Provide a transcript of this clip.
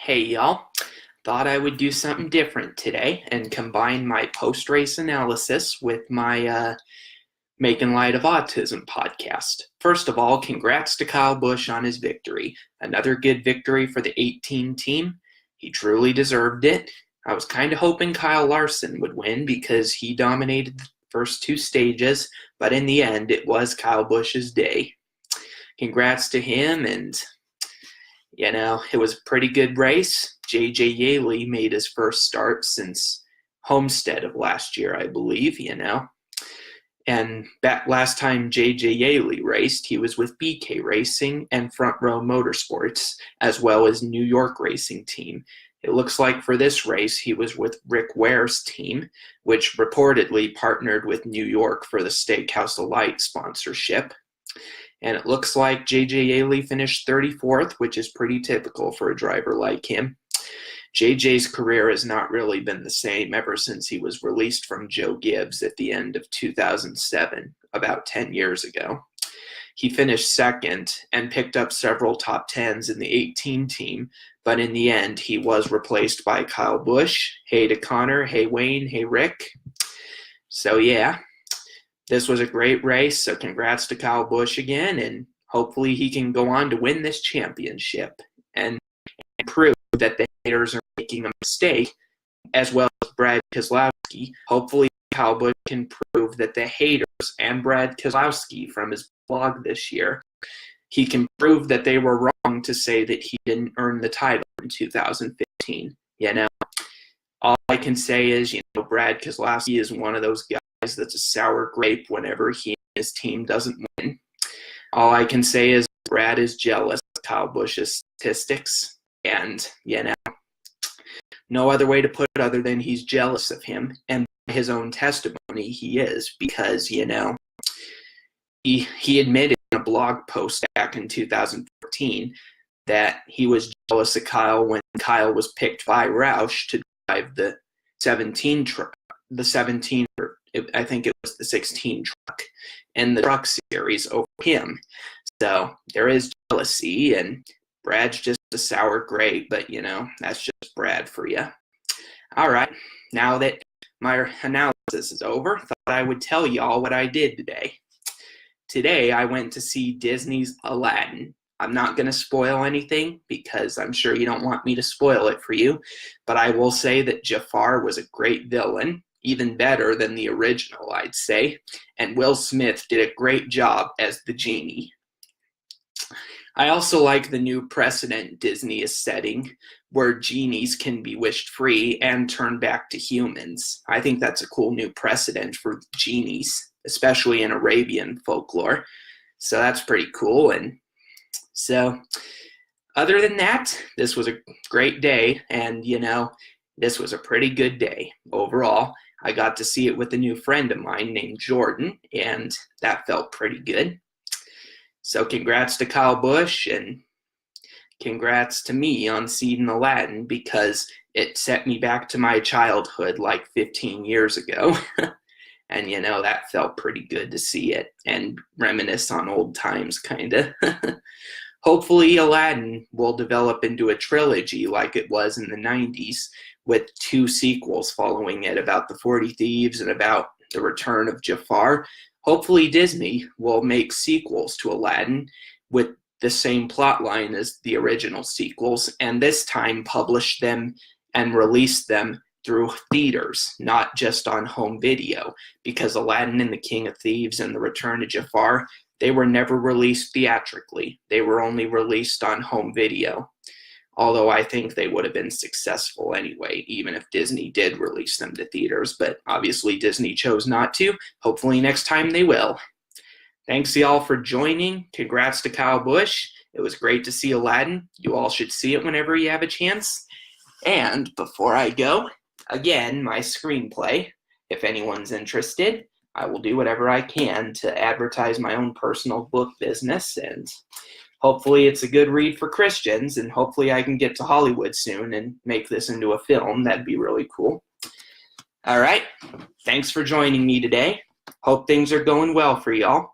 Hey y'all, thought I would do something different today and combine my post-race analysis with my Making Light of Autism podcast. First of all, congrats to Kyle Busch on his victory. Another good victory for the 18 team. He truly deserved it. I was kind of hoping Kyle Larson would win because he dominated the first two stages, but in the end, it was Kyle Busch's day. Congrats to him, and it was a pretty good race. J.J. Yaley made his first start since Homestead of last year, I believe, And back last time J.J. Yaley raced, he was with BK Racing and Front Row Motorsports, as well as New York Racing Team. It looks like for this race, he was with Rick Ware's team, which reportedly partnered with New York for the Steakhouse Elite sponsorship. And it looks like J.J. Yaley finished 34th, which is pretty typical for a driver like him. JJ's career has not really been the same ever since he was released from Joe Gibbs at the end of 2007, about 10 years ago. He finished second and picked up several top 10s in the 18 team, but in the end, he was replaced by Kyle Busch. Hey to Connor, hey Wayne, hey Rick. So yeah, this was a great race, so congrats to Kyle Busch again, and hopefully he can go on to win this championship and prove that the haters are making a mistake, as well as Brad Keselowski. Hopefully Kyle Busch can prove that the haters and Brad Keselowski from his blog this year, he can prove that they were wrong to say that he didn't earn the title in 2015. All I can say is, Brad Keselowski is one of those guys that's a sour grape whenever he and his team doesn't win. All I can say is Brad is jealous of Kyle Busch's statistics, and no other way to put it other than he's jealous of him, and by his own testimony he is, because he admitted in a blog post back in 2014 that he was jealous of Kyle when Kyle was picked by Roush to drive the 17 truck, I think it was the 16 truck in the truck series over him. So there is jealousy, and Brad's just a sour grape, but that's just Brad for you. All right, now that my analysis is over, thought I would tell y'all what I did today. Today I went to see Disney's Aladdin. I'm not going to spoil anything because I'm sure you don't want me to spoil it for you, but I will say that Jafar was a great villain, even better than the original, I'd say, and Will Smith did a great job as the genie. I also like the new precedent Disney is setting, where genies can be wished free and turn back to humans. I think that's a cool new precedent for genies, especially in Arabian folklore. So that's pretty cool. And so other than that, this was a great day, and this was a pretty good day overall. I got to see it with a new friend of mine named Jordan, and that felt pretty good. So congrats to Kyle Busch, and congrats to me on seeing Aladdin, because it set me back to my childhood like 15 years ago. And that felt pretty good to see it and reminisce on old times, kind of. Hopefully Aladdin will develop into a trilogy like it was in the 90s, with 2 sequels following it, about the 40 Thieves and about the return of Jafar. Hopefully Disney will make sequels to Aladdin with the same plot line as the original sequels, and this time publish them and release them through theaters, not just on home video, because Aladdin and the King of Thieves and the Return of Jafar, they were never released theatrically. They were only released on home video. Although I think they would have been successful anyway, even if Disney did release them to theaters. But obviously Disney chose not to. Hopefully next time they will. Thanks y'all for joining. Congrats to Kyle Busch. It was great to see Aladdin. You all should see it whenever you have a chance. And before I go, again, my screenplay, if anyone's interested, I will do whatever I can to advertise my own personal book business, and hopefully it's a good read for Christians, and hopefully I can get to Hollywood soon and make this into a film. That'd be really cool. All right, thanks for joining me today. Hope things are going well for y'all.